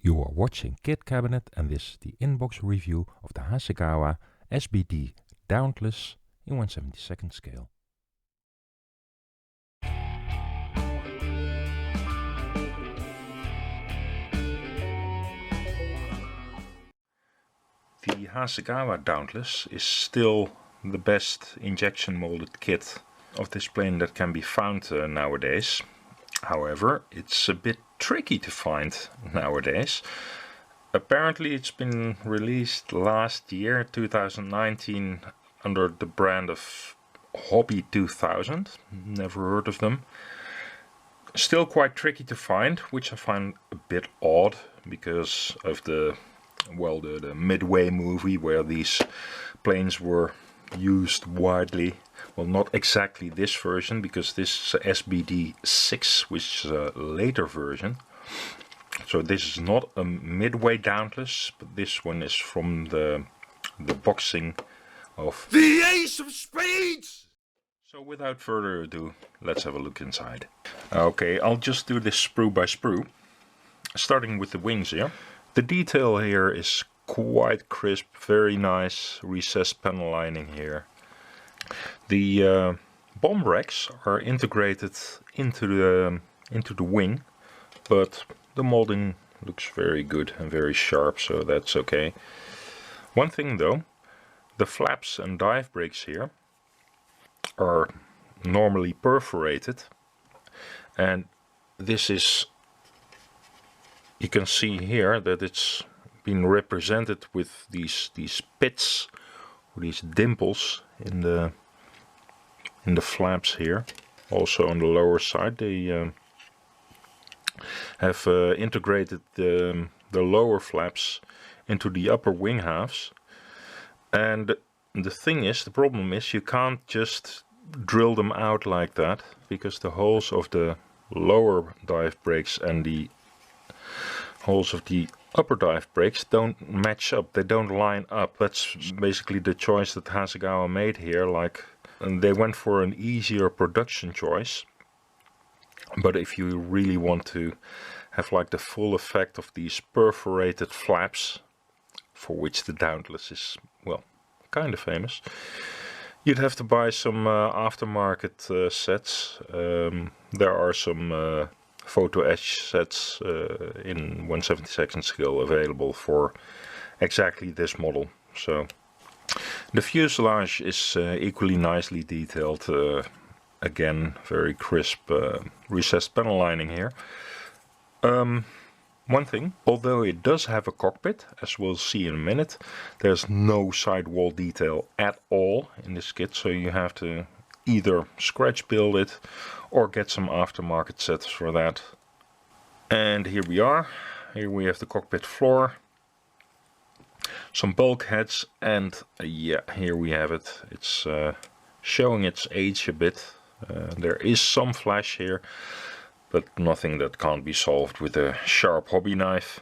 You are watching Kit Kabinet, and this is the inbox review of the Hasegawa SBD Dauntless in 1/72 scale. The Hasegawa Dauntless is still the best injection molded kit of this plane that can be found nowadays. However, it's a bit tricky to find nowadays. Apparently it's been released last year, 2019, under the brand of Hobby 2000. Never heard of them. Still quite tricky to find, which I find a bit odd because of the Midway movie where these planes were used widely. Well, not exactly this version, because this is SBD 6, which is a later version. So this is not a Midway Dauntless, but this one is from the boxing of the Ace of Spades! So without further ado, let's have a look inside. Okay, I'll just do this sprue by sprue, starting with the wings here. The detail here is quite crisp, very nice recessed panel lining here. The bomb racks are integrated into the wing, but the molding looks very good and very sharp, so that's okay. One thing though, the flaps and dive brakes here are normally perforated, and this is, you can see here that it's been represented with these pits or these dimples in the flaps here. Also on the lower side they have integrated the lower flaps into the upper wing halves. And the problem is you can't just drill them out like that, because the holes of the lower dive brakes and the holes of the upper dive brakes don't match up, they don't line up. That's basically the choice that Hasegawa made here, and they went for an easier production choice. But if you really want to have the full effect of these perforated flaps, for which the Dauntless is, well, kind of famous, you'd have to buy some aftermarket sets. There are some photo etch sets in 1/72 scale available for exactly this model. So the fuselage is equally nicely detailed. Again, very crisp recessed panel lining here. One thing, although it does have a cockpit, as we'll see in a minute, there's no sidewall detail at all in this kit, so you have to either scratch build it or get some aftermarket sets for that. And here we are. Here we have the cockpit floor, some bulkheads, and yeah, here we have it. It's showing its age a bit. There is some flash here, but nothing that can't be solved with a sharp hobby knife.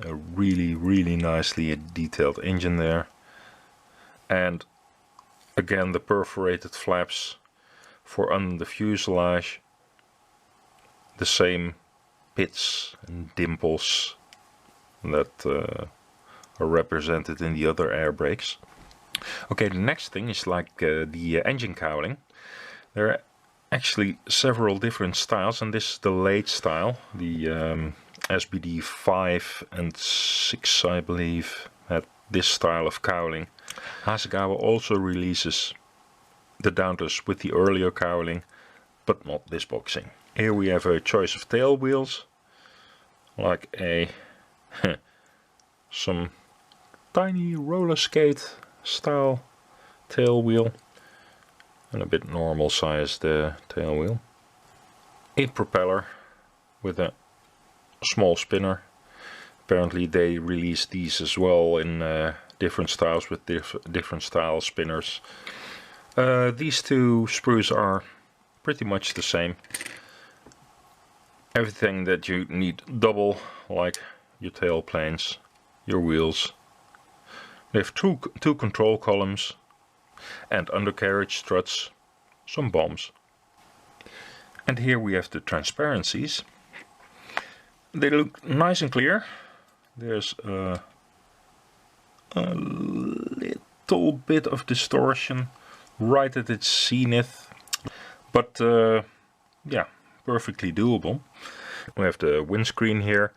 A really nicely detailed engine there. And again, the perforated flaps for under the fuselage. The same pits and dimples that are represented in the other air brakes. Okay, the next thing is the engine cowling. There are actually several different styles, and this is the late style. The SBD 5 and 6, I believe, had this style of cowling. Hasegawa also releases the Dauntless with the earlier cowling, but not this boxing. Here we have a choice of tail wheels, like some tiny roller skate style tail wheel, and a bit normal sized tail wheel. A propeller with a small spinner. Apparently they released these as well in different styles with different style spinners. These two sprues are pretty much the same. Everything that you need double, like your tail planes, your wheels. They have two control columns and undercarriage struts, some bombs. And here we have the transparencies. They look nice and clear. There's a little bit of distortion right at its zenith, but yeah, perfectly doable. We have the windscreen here.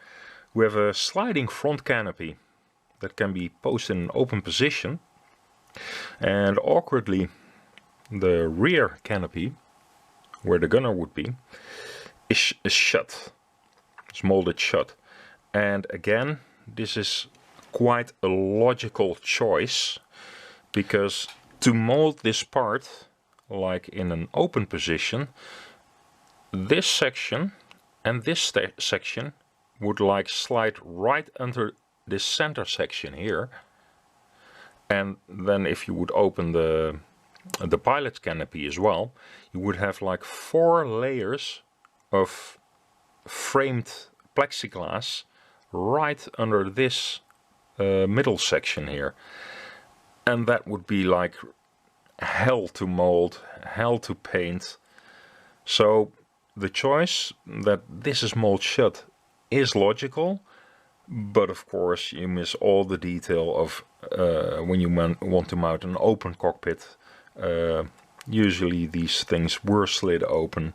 We have a sliding front canopy that can be posted in an open position, and awkwardly the rear canopy, where the gunner would be, is shut. It's molded shut. And again, this is quite a logical choice, because to mold this part like in an open position, this section and this section would like slide right under this center section here. And then if you would open the pilot's canopy as well, you would have like 4 layers of framed plexiglass right under this middle section here. And that would be like hell to mold, hell to paint. So the choice that this is mold shut is logical, but of course you miss all the detail of when you want to mount an open cockpit. Usually these things were slid open.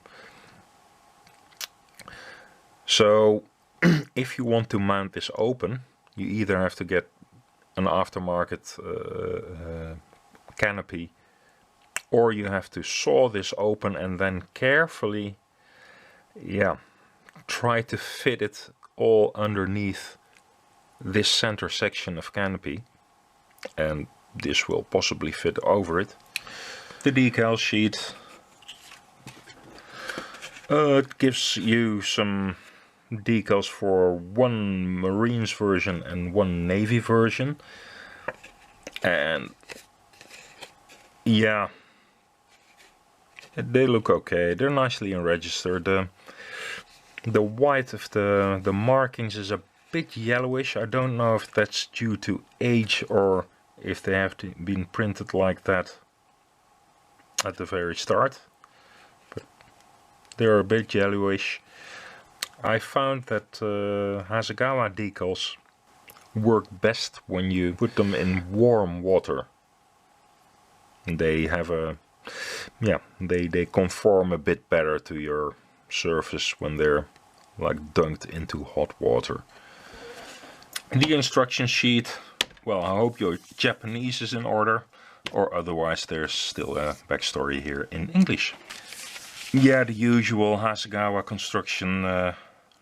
So if you want to mount this open, you either have to get an aftermarket canopy, or you have to saw this open and then carefully, yeah, try to fit it all underneath this center section of canopy, and this will possibly fit over it. The decal sheet, it gives you some decals for one Marines version and one Navy version, and yeah, they look okay. They're nicely registered. The white of the markings is a bit yellowish. I don't know if that's due to age or if they have been printed like that at the very start, but they're a bit yellowish. I found that Hasegawa decals work best when you put them in warm water. They have a, yeah, they conform a bit better to your surface when they're like dunked into hot water. The instruction sheet, well, I hope your Japanese is in order, or otherwise there's still a backstory here in English. Yeah, the usual Hasegawa construction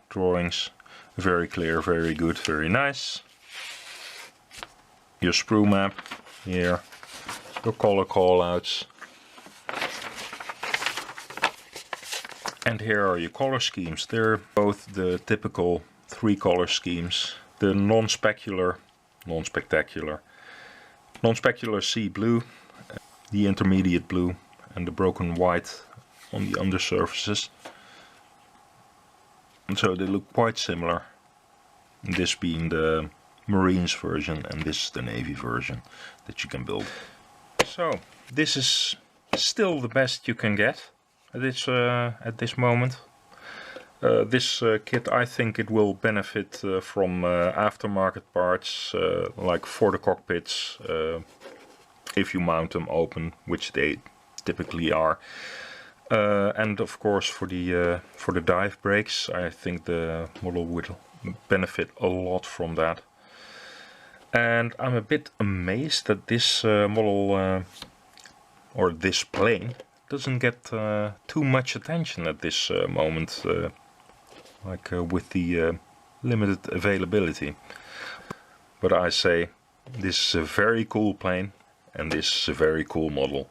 drawings. Very clear, very good, very nice. Your sprue map here, your color callouts. And here are your color schemes. They're both the typical 3 color schemes. The non-specular, non-spectacular sea blue, the intermediate blue, and the broken white on the undersurfaces. And so they look quite similar. This being the Marines version and this is the Navy version that you can build. So this is still the best you can get at this moment. This kit, I think it will benefit from aftermarket parts, like for the cockpits, if you mount them open, which they typically are. And of course for the dive brakes, I think the model will benefit a lot from that. And I'm a bit amazed that this model, or this plane, doesn't get too much attention at this moment, with the limited availability. But I say, this is a very cool plane, and this is a very cool model.